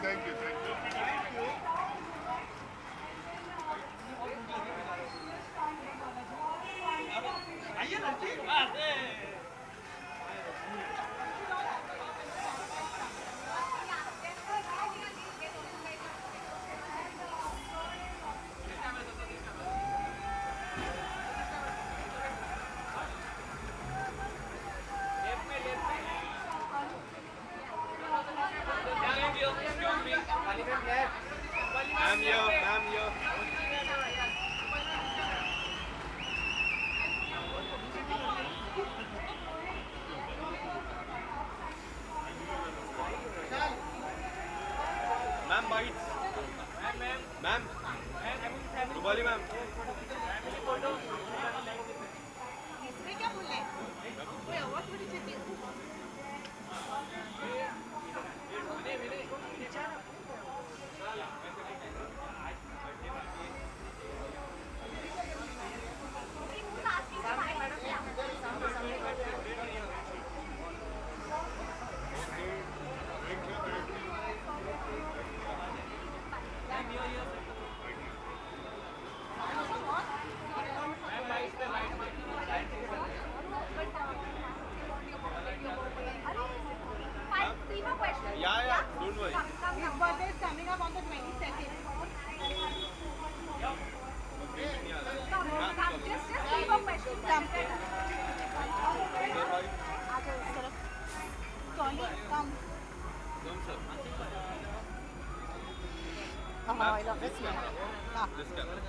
Thank you, thank you. Ma'am yo ma'am yo ma'am bytes ma'am Rupali ma'am इसमें क्या बोलना है? कोई अवार्ड थोड़ी जीती हूँ। या don't worry His birthday is coming up on the 22nd. Just leave a question. Come. Come. I love this one. This camera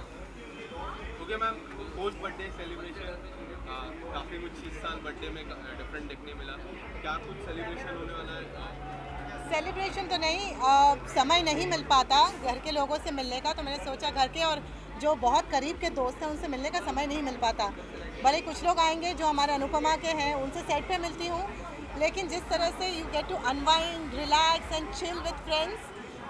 okay ma'am post birthday celebration काफ़ी कुछ इस साल बर्थडे में डिफरेंट देखने मिला क्या कुछ सेलिब्रेशन होने वाला है सेलिब्रेशन तो नहीं, समय नहीं मिल पाता घर के लोगों से मिलने का, तो मैंने सोचा घर के और जो बहुत करीब के दोस्त हैं उनसे मिलने का समय नहीं मिल पाता। भले कुछ लोग आएंगे जो हमारे अनुपमा के हैं, उनसे सेट पे मिलती हूँ, लेकिन जिस तरह से you get to unwind relax and chill with friends,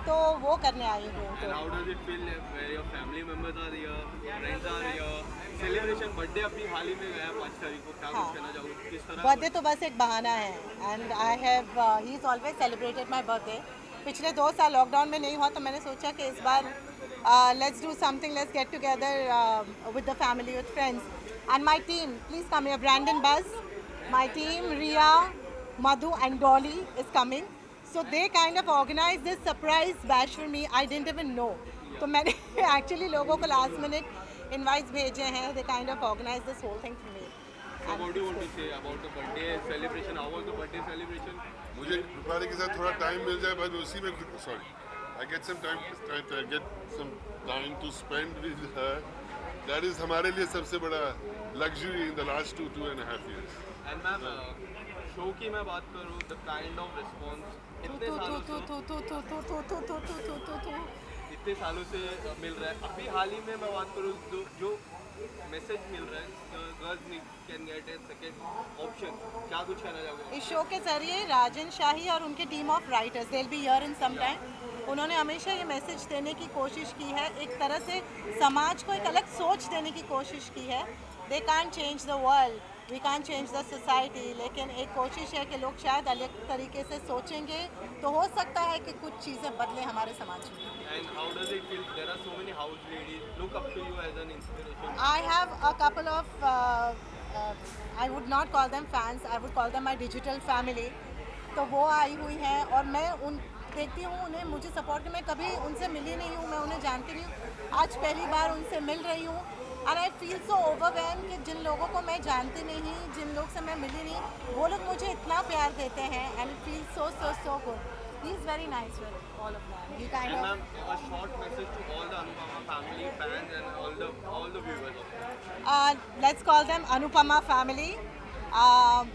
तो वो करने आई हूँ। And how does it feel where your family members are here, friends are here? Celebration birthday अभी हाल ही में गया 5 तारीख को, क्या कुछ कहना चाहोगे किस तरह बर्थडे तो बस एक बहाना है, and I have he is always celebrated my birthday. पिछले 2 साल लॉकडाउन में नहीं हुआ, तो मैंने सोचा कि इस बार let's do something, let's get together with the family, with friends and my team. Please come here, Brandon बस, my team, Riya, Madhu and Dolly is coming. So they kind of organized this surprise bash for me. I didn't even know. तो मैंने actually लोगों को last minute invites भेजे हैं. They kind of organized this whole thing for me. So what do you want to say about the birthday celebration? How was the birthday celebration? मुझे रुपाली के साथ थोड़ा टाइम मिल जाए, बस उसी में sorry I get some time, get some time to spend with her. That is हमारे लिए सबसे बड़ा luxury in the last 2.5 years। And ma'am show की मैं बात करूँ, the kind of response इतने सालों से मिल रहा है। अभी हाल ही में मैं बात करूँ जो मैसेज मिल रहा है, girls can get A second option, क्या कुछ कहना चाहोगे? इस शो के जरिए राजन शाही और उनके team of writers, they will be here in some time, उन्होंने हमेशा ये मैसेज देने की कोशिश की है, एक तरह से समाज को एक अलग सोच देने की कोशिश की है। They can't change the world, we can't change the society, लेकिन एक कोशिश है कि लोग शायद अलग तरीके से सोचेंगे तो हो सकता है कि कुछ चीज़ें बदलें हमारे समाज में। And how does it feel? There are so many house ladies look up to you as an inspiration. I have a couple of, I would not call them fans, I would call them my digital family. तो वो आई हुई हैं और मैं उन देखती हूँ उन्हें, मुझे सपोर्ट, मैं कभी उनसे मिली नहीं हूँ, मैं उन्हें जानती नहीं हूँ, आज पहली बार उनसे मिल रही हूँ। And I feel so overwhelm कि जिन लोगों को मैं जानती नहीं, जिन लोग से मैं मिली नहीं, वो लोग मुझे इतना प्यार देते हैं, and it feel so so so good. He is very nice with all of them. He kind And of ma'am, a short message to all the Anupama family fans and all the viewers. let's call them Anupama family.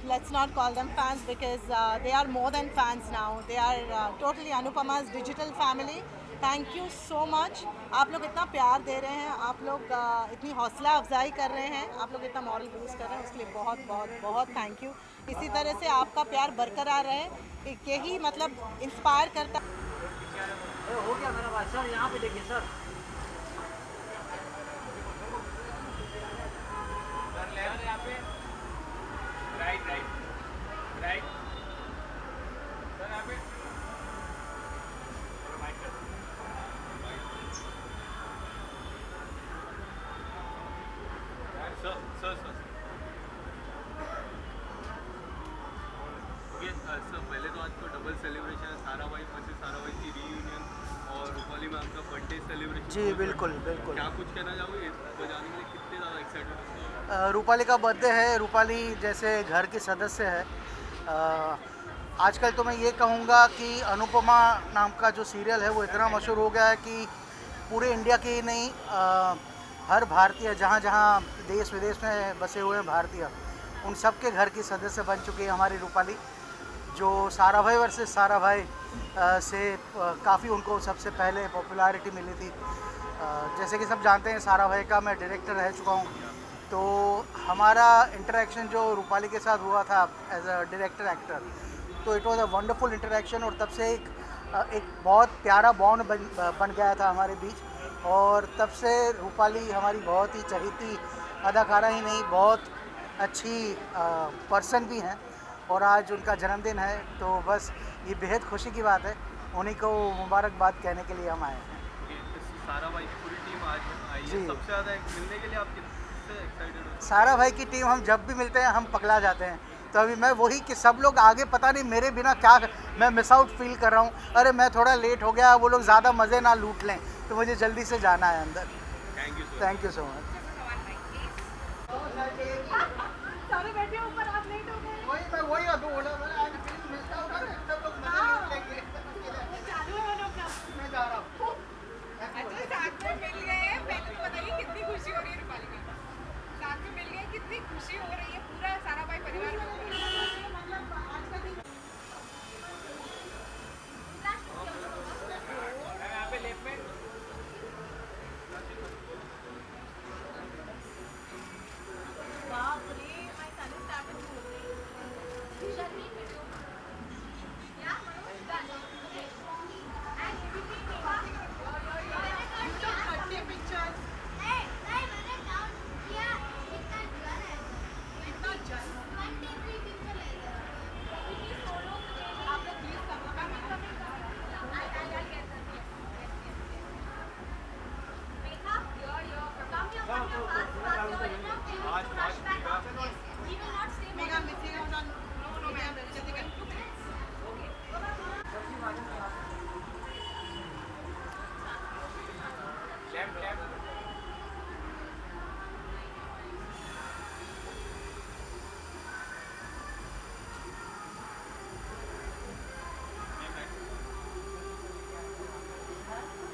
Let's not call them fans because they are more than fans now. They are totally Anupama's digital family. Thank you so much. आप लोग इतना प्यार दे रहे हैं, आप लोग इतनी हौसला अफजाई कर रहे हैं, आप लोग इतना मॉरल बूस्ट कर रहे हैं, उसके लिए बहुत बहुत बहुत थैंक यू। इसी तरह से आपका प्यार बरकरार रहे, यही मतलब इंस्पायर करता। हो गया मेरा बात सर, यहाँ पे देखिए सर। यहाँ पे राइट राइट राइट सर, यहाँ पे sir sir sir okay sir, पहले तो आज तो डबल सेलिब्रेशन है, सारा भाई वर्सेस सारा भाई की रीयूनियन और रूपाली मैम का बर्थडे सेलिब्रेशन। जी बिल्कुल बिल्कुल। क्या कुछ कहना चाहोगे बजाने के लिए, कितने ज़्यादा एक्साइटेड हो? रूपाली का बर्थडे है, रूपाली जैसे घर की सदस्य है। आजकल तो मैं ये कहूँगा कि अनुपमा नाम का जो सीरियल है वो इतना मशहूर हो गया है कि पूरे इंडिया की नहीं, हर भारतीय जहाँ जहाँ देश विदेश में बसे हुए हैं भारतीय, उन सब के घर की सदस्य बन चुकी है हमारी रूपाली। जो सारा भाई वर्सेस सारा भाई से काफ़ी उनको सबसे पहले पॉपुलैरिटी मिली थी। जैसे कि सब जानते हैं सारा भाई का मैं डायरेक्टर रह चुका हूँ, तो हमारा इंटरेक्शन जो रूपाली के साथ हुआ था एज अ डायरेक्टर एक्टर, तो it was a wonderful interaction और तब से एक बहुत प्यारा बॉन्ड बन गया था हमारे बीच। और तब से रूपाली हमारी बहुत ही चहेती अदाकारा ही नहीं, बहुत अच्छी पर्सन भी हैं। और आज उनका जन्मदिन है, तो बस ये बेहद खुशी की बात है, उन्हीं को मुबारकबाद कहने के लिए हम आए हैं। सारा भाई की पूरी टीम आज आई है, जी। सबसे ज़्यादा मिलने के लिए आप कितने एक्साइटेड हो? सारा भाई की टीम हम जब भी मिलते हैं हम पगला जाते हैं। तो अभी मैं वही कि सब लोग आगे पता नहीं मेरे बिना क्या मैं मिस आउट फील कर रहा हूँ। अरे मैं थोड़ा लेट हो गया, वो लोग ज़्यादा मज़े ना लूट लें, तो मुझे जल्दी से जाना है अंदर। Thank you sir. Thank you so much. सारे बैठे हो ऊपर, आप लेट हो गए। वही अभी बोला चालू है लोग का। मैं जा रहा हूँ। अच्छा, साथ में मिल गए हैं, पहले तो बताइए कितनी खुशी हो रही है रूपाली का। साथ में मिल गए, कितनी खुशी हो रही है, पूरा सारा भाई परिवार में।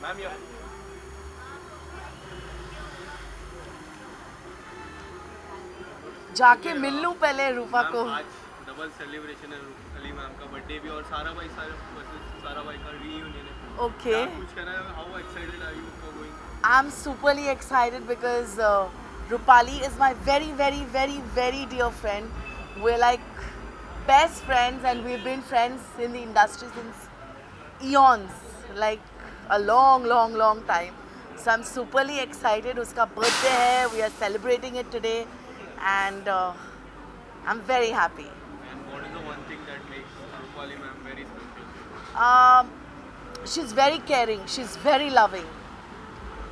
मैम ये जाके मिल लूं पहले रूपा को। आज डबल सेलिब्रेशन है, रूपाली मैम का बर्थडे भी और सारा भाई सारा भाई का रीयूनियन है। Okay. क्या कुछ कहना है? How excited are you for going? I'm superly excited because Rupali is my very, very, very, very dear friend. We're like best friends and we've been friends in the industry since eons, like a long, long, long time. So I'm superly excited. Uska birthday hai, we are celebrating it today and I'm very happy. And what is the one thing that makes Rupali ma'am very special? She's very caring, she's very loving.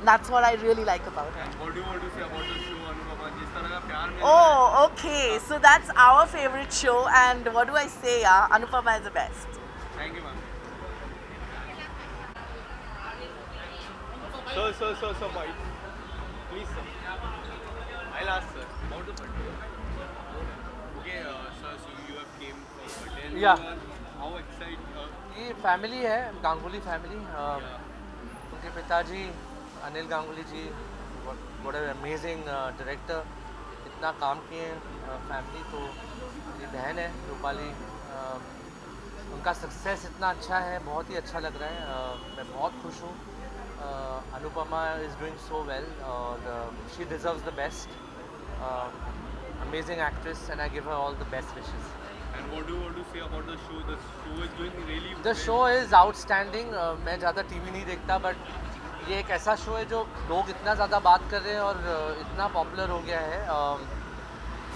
That's what I really like about her. What do you want to say about the show, Anupama? जिस तरह का प्यार मिल Oh, okay. So that's our favorite show, and what do I say? Yeah, Anupama is the best. Thank you, ma'am. Sir, White. Please, sir. I'll ask, sir, about the birthday. Okay, sir, so you have came for birthday. And Yeah. you are how excited? ये family है, Ganguly family. उनके पिताजी अनिल गांगुली जी but amazing director, इतना काम किए हैं family. तो मेरी बहन है रूपाली, उनका सक्सेस इतना अच्छा है, बहुत ही अच्छा लग रहा है। मैं बहुत खुश हूँ Anupama is doing so well, और she deserves the best. Amazing actress, and I give her all the best wishes. And what do you want to say about the show? The show is doing really The well. show is outstanding. मैं ज़्यादा TV नहीं देखता, but ये एक ऐसा show है जो लोग इतना ज़्यादा बात कर रहे हैं और इतना पॉपुलर हो गया है.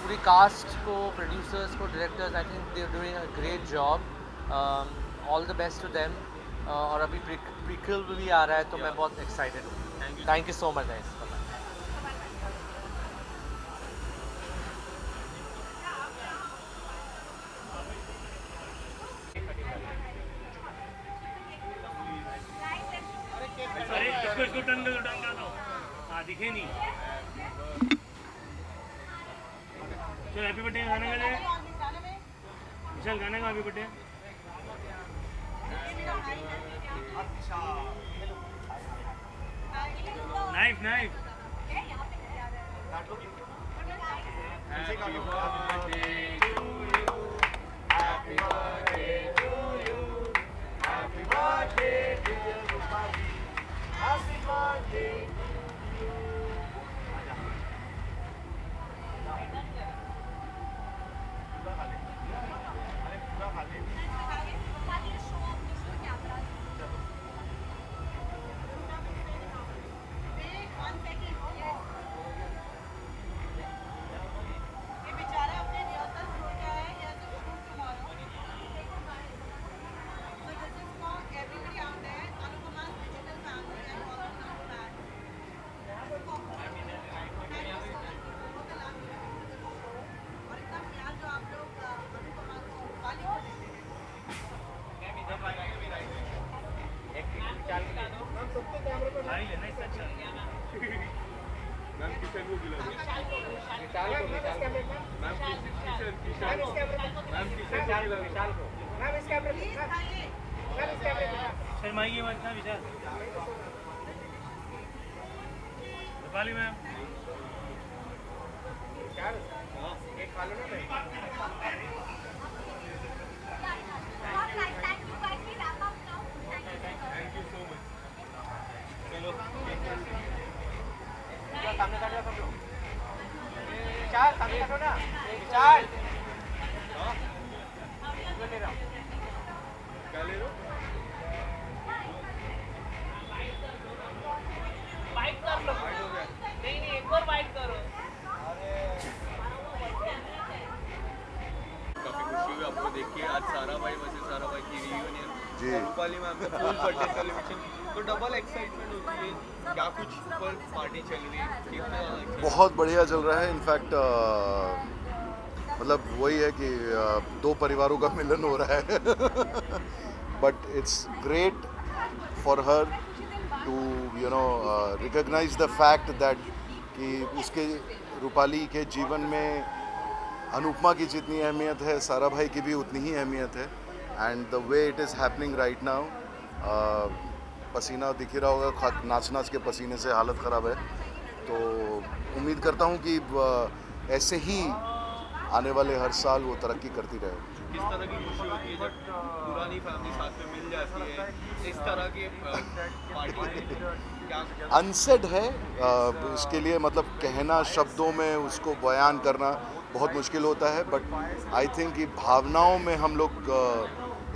पूरी कास्ट को, प्रोड्यूसर्स को, directors, I think they are doing a great job. All the best to them. और अभी प्रीक्वल भी आ रहा है, तो मैं बहुत एक्साइटेड हूँ. Thank you so much guys. अरे इसको टर्न कर दो. हाँ दिखे नहीं. चलो हैप्पी बर्थडे गाना गा दे. विशाल गाना गा happy birthday. Knife knife. Happy birthday to you. Happy birthday to you. Happy birthday dear Rupali. Happy birthday. Ma'am Kishan को बुला दो. मैम किशन को. शर्माइए मत ना Vishal. Rupali ma'am. Thank you so much. चलो क्या ले लो. काफी खुशी हुई आपको देख के. आज सारा भाई वर्सेस सारा भाई की रियूनियन. जी. रूपाली मैम का फुल बर्थडे सेलिब्रेशन, तो डबल एक्साइटमेंट होती है. क्या कुछ ऊपर पार्टी चल रही है? कितना ज़्यादा excitement? बहुत बढ़िया चल रहा है. इनफैक्ट मतलब वही है कि दो परिवारों का मिलन हो रहा है. But it's great for her to recognise the fact that कि उसके रूपाली के जीवन में अनुपमा की जितनी अहमियत है, सारा भाई की भी उतनी ही अहमियत है. And the way it is happening right now, पसीना दिख ही रहा होगा, नाच नाच के पसीने से हालत ख़राब है. तो उम्मीद करता हूँ कि ऐसे ही आने वाले हर साल वो तरक्की करती रहे. किस तरह की खुशी होती है जब पुरानी फैमिली साथ में मिल जाती है इस तरह की पार्टी में? क्या अनसेड है इसके लिए, मतलब कहना, शब्दों में उसको बयान करना बहुत मुश्किल होता है. बट आई थिंक कि भावनाओं में हम लोग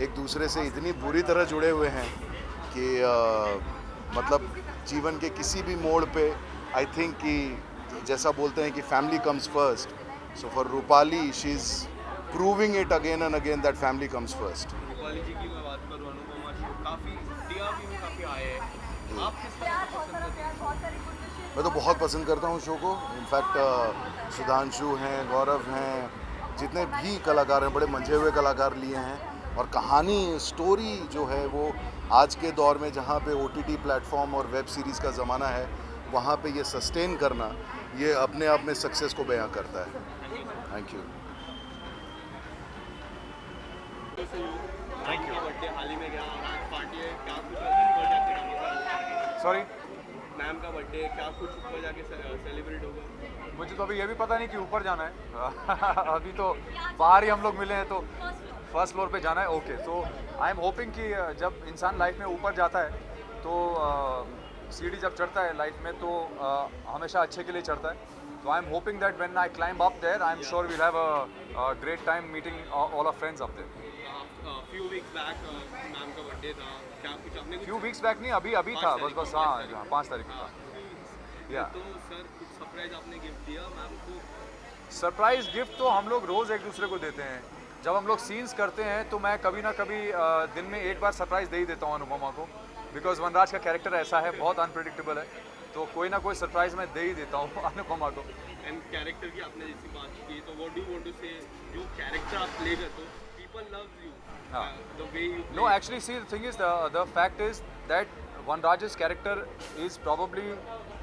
एक दूसरे से इतनी बुरी तरह जुड़े हुए हैं कि मतलब जीवन के किसी भी मोड़ पे आई थिंक कि जैसा बोलते हैं कि family comes first. So for Rupali she is proving it again and again that family comes first. Rupali ji की मैं बात करूँ, अनुपमा शो काफ़ी टीआरपी में काफ़ी आए हैं. आप किस तरह से पसंद करते हैं? मैं तो बहुत पसंद करता हूँ शो को. इनफैक्ट सुधांशु हैं, गौरव हैं, जितने भी कलाकार हैं, बड़े मंझे हुए कलाकार लिए हैं. और कहानी, स्टोरी जो है वो आज के दौर में जहाँ पे OTT प्लेटफॉर्म और वेब सीरीज़ का ज़माना है, वहाँ पे ये सस्टेन करना, ये अपने आप में सक्सेस को बयां करता है. Thank you. Thank you. Birthday हाल ही में गया और आज पार्टी है. क्या कुछ बर्थडे? सॉरी, मैम का बर्थडे है, क्या कुछ ऊपर जाके सेलिब्रेट होगा? मुझे तो अभी ये भी पता नहीं कि ऊपर जाना है. अभी तो बाहर ही हम लोग मिले हैं, तो फर्स्ट फ्लोर पे जाना है. Okay, so I am hoping कि जब इंसान लाइफ में ऊपर जाता है तो सीढ़ी जब चढ़ता है लाइफ में तो हमेशा अच्छे के लिए चढ़ता है. So I'm hoping that when I climb up there, I'm sure we'll have a great time meeting all our friends up there. Few weeks back ma'am का बर्थडे था, क्या कुछ आपने Few weeks back नहीं, अभी था, बस हाँ 5 तारीख को था. Yeah. तो सर कुछ सरप्राइज आपने गिफ्ट दिया मैम को? सरप्राइज गिफ्ट तो हम लोग रोज़ एक दूसरे को देते हैं. जब हम लोग सीन्स करते हैं तो मैं कभी ना कभी दिन में एक बार सरप्राइज दे ही देता हूँ अनुपमा को, बिकॉज वनराज का कैरेक्टर ऐसा है, बहुत अनप्रिडिक्टेबल है, तो कोई ना कोई सरप्राइज मैं दे ही देता हूँ अनुपमा को. एंड कैरेक्टर की आपने जैसी बात की तो what do you want to say, जो कैरेक्टर आप प्ले करते हो people loves you the way you No, actually, see, the thing is, the fact is that Vanraj's character is probably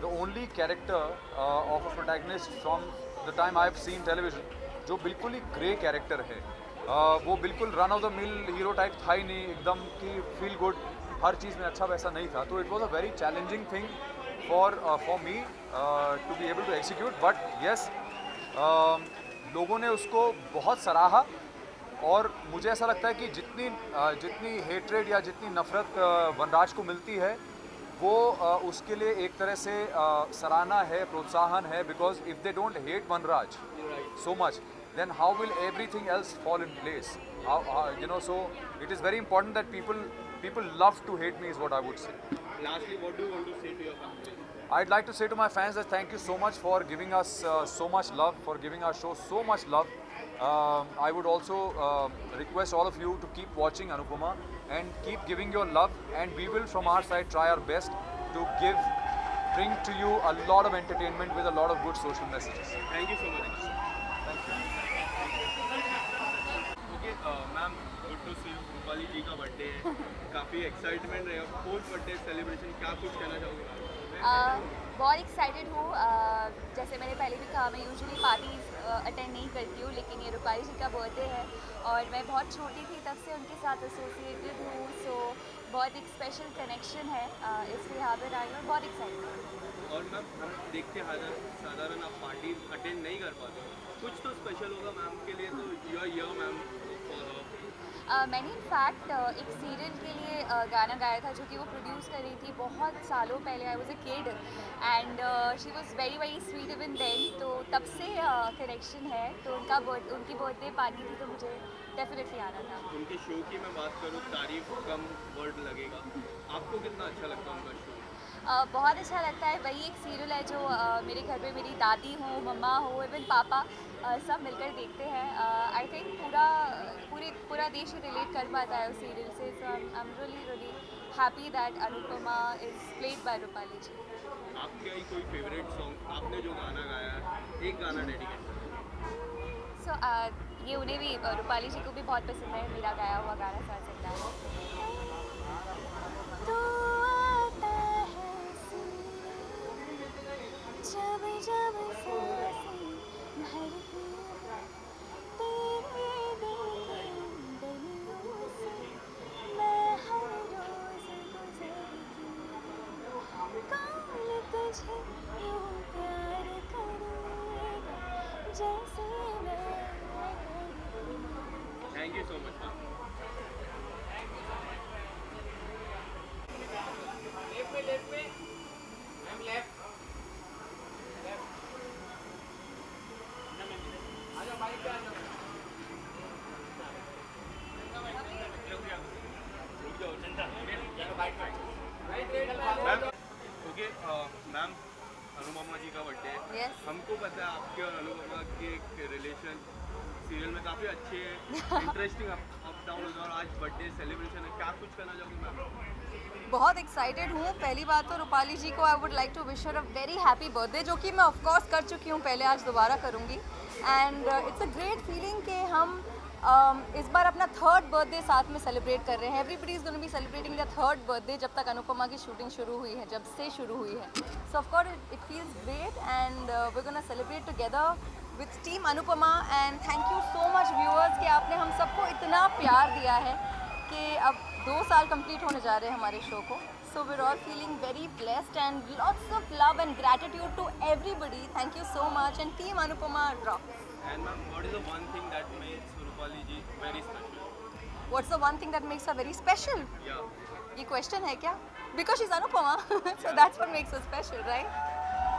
the only character of a protagonist from the time I've seen television जो बिल्कुल ही grey character है. वो बिल्कुल run of the mill hero type था ही नहीं, एकदम कि feel good हर चीज़ में अच्छा वैसा नहीं था. तो it was a very challenging thing for me to be able to execute. But yes, लोगों ने उसको बहुत सराहा और मुझे ऐसा लगता है कि जितनी हेट्रेड या जितनी नफरत वनराज को मिलती है वो उसके लिए एक तरह से सराहना है, प्रोत्साहन है. Because if they don't hate Vanraj so much, then how will everything else fall in place? You know, so it is very important that people love to hate me is what I would say. Lastly, what do you want to say to your family? I'd like to say to my fans that thank you so much for giving us so much love, for giving our show so much love. I would also request all of you to keep watching Anupama and keep giving your love, and we will from our side try our best to bring to you a lot of entertainment with a lot of good social messages. Thank you so much. Okay ma'am, good to see you. Rupali ji का birthday है, काफ़ी excitement रहेगा post birthday celebration, क्या कुछ कहना चाहोगे? बहुत excited हूँ. जैसे मैंने पहले भी कहा, मैं यूजुअली पार्टीज अटेंड नहीं करती हूँ, लेकिन ये रूपाली जी का बर्थडे है और मैं बहुत छोटी थी तब से उनके साथ एसोसिएटेड हूँ. सो बहुत एक स्पेशल कनेक्शन है, इसलिए यहाँ पर आई हूँ, बहुत एक्साइटेड हूँ. और मैम हम देखते हैं साधारण आप पार्टी अटेंड नहीं कर पाते हो, कुछ तो स्पेशल होगा मैम के लिए, तो यू आर हियर मैम. मैंने इनफैक्ट एक सीरियल के लिए गाना गाया था जो कि वो प्रोड्यूस कर रही थी बहुत सालों पहले. I was a kid and she was very very sweet even then. तो तब से कनेक्शन है. तो उनकी बर्थडे पार्टी थी तो मुझे डेफिनेटली आना था. उनके शो की मैं बात करूँ, तारीफ कम वर्ड लगेगा, आपको कितना अच्छा लगता है उनका शो? बहुत अच्छा लगता है. वही एक सीरियल है जो मेरे घर पे मेरी दादी हो, मम्मा हो, इवन पापा सब मिलकर देखते हैं. आई थिंक पूरा देश ही रिलेट कर पाता है उस सीरियल से. So I am really happy that Anupama is played by Rupali ji. आपका ही कोई फेवरेट सॉन्ग, आपने जो गाना गाया है, एक गाना डेडिकेट करो. सो ये उन्हें भी, रूपाली जी को भी बहुत पसंद है मेरा गाया हुआ गाना. साथ सकता है जब जब सांसें भरती तेरे दिल की गलियों से, मैं हर रोज गुजरती कौन तुझे यूं प्यार करेगा जैसे मैं करती. Thank you so much ma'am. Okay ma'am, Anupama ji का बर्थडे है. Yes. हमको पता है आपके और अनुपमा के रिलेशन सीरियल में काफ़ी अच्छे हैं, इंटरेस्टिंग अप डाउन होगा, और आज बर्थडे सेलिब्रेशन है, क्या कुछ करना चाहोगे मैम? बहुत एक्साइटेड हूँ. पहली बात तो रूपाली जी को I would like to wish her a very happy birthday, जो कि मैं ऑफ कोर्स कर चुकी हूँ पहले, आज दोबारा करूँगी. And it's a great feeling कि हम इस बार अपना थर्ड बर्थडे साथ में सेलिब्रेट कर रहे हैं. Everybody is going to be celebrating the third birthday जब तक अनुपमा की शूटिंग शुरू हुई है, जब से शुरू हुई है. So of course it feels great and we are gonna celebrate together with team Anupamaa. And thank you so much viewers कि आपने हम सबको इतना प्यार दिया है कि अब 2 साल कंप्लीट होने जा रहे हैं हमारे शो को. So we are all feeling very blessed and lots of love and gratitude to everybody. Thank you so much and team Anupama rock. And ma'am, what is the one thing that makes Roopali ji very special? What's the one thing that makes her very special? Yeah. ये question है क्या? because she's Anupama. So that's what makes her special, right?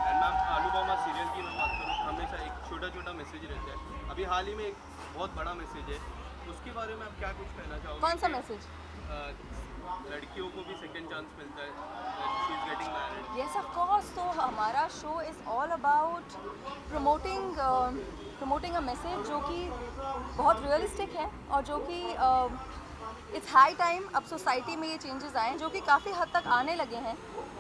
And ma'am Anupama serial की मैं बात करूँ, हमेशा एक छोटा छोटा मैसेज रहता है। अभी हाल ही में एक बहुत बड़ा मैसेज है, उसके बारे में आप क्या कुछ कहना चाहोगे? कौन सा मैसेज? लड़कियों को भी सेकंड चांस मिलता है, she is getting married. Yes, of course. तो हमारा show is all about promoting a message जो कि बहुत रियलिस्टिक है और जो कि इट्स हाई टाइम अब सोसाइटी में ये चेंजेस आए जो कि काफ़ी हद तक आने लगे हैं।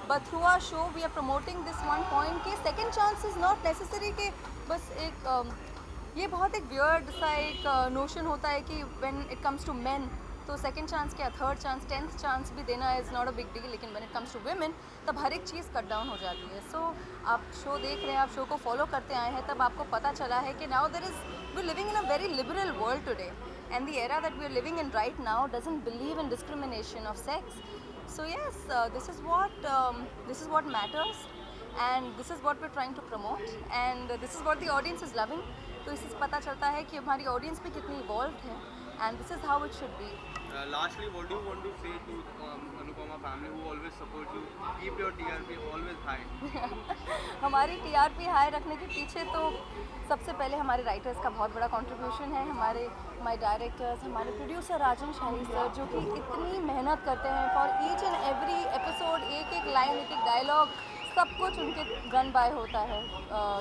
But through our show we are promoting this one point कि second chance is not necessary कि बस एक ये बहुत एक वियर्ड सा एक नोशन होता है कि when it comes to men तो सेकंड चांस क्या, थर्ड चांस, 10th चांस भी देना is not a big deal, लेकिन when it comes to women तब हर एक चीज़ कट डाउन हो जाती है। सो आप शो देख रहे हैं, आप शो को फॉलो करते आए हैं, तब आपको पता चला है कि now there is we living in a very liberal world today and the era that we are living in right now doesn't believe in discrimination of sex. So yes, this is what matters, and this is what we're trying to promote, and this is what the audience is loving. तो इससे पता चलता है कि हमारी audience भी कितनी evolve है, and this is how it should be. Lastly, what do you want to say to Anupama family who always support you? Keep your TRP always high. हमारी TRP हाई रखने के पीछे तो सबसे पहले हमारे राइटर्स का बहुत बड़ा कंट्रीब्यूशन है, हमारे डायरेक्टर्स, हमारे प्रोड्यूसर राजन शाही सर जो कि इतनी मेहनत करते हैं for each and every episode, एक एक लाइन, एक एक डायलॉग, सब कुछ उनके गन बाय होता है,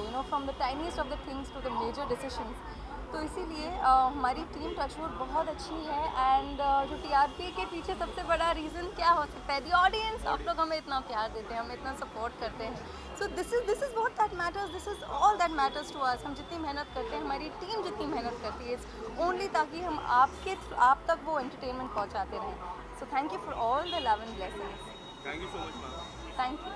you know, from the tiniest of the things to the major decisions. तो इसीलिए हमारी टीम टचवुड बहुत अच्छी है, एंड जो TRP के पीछे सबसे बड़ा रीज़न क्या हो सकता है? The audience. आप लोग हमें इतना प्यार देते हैं, हमें इतना सपोर्ट करते हैं, so this is what that matters, this is all that matters to us. हम जितनी मेहनत करते हैं, हमारी टीम जितनी मेहनत करती है, ओनली ताकि हम आप तक वो एंटरटेनमेंट पहुँचाते रहें। So thank you for all the love and blessings. Thank you so much, ma'am. Thank you.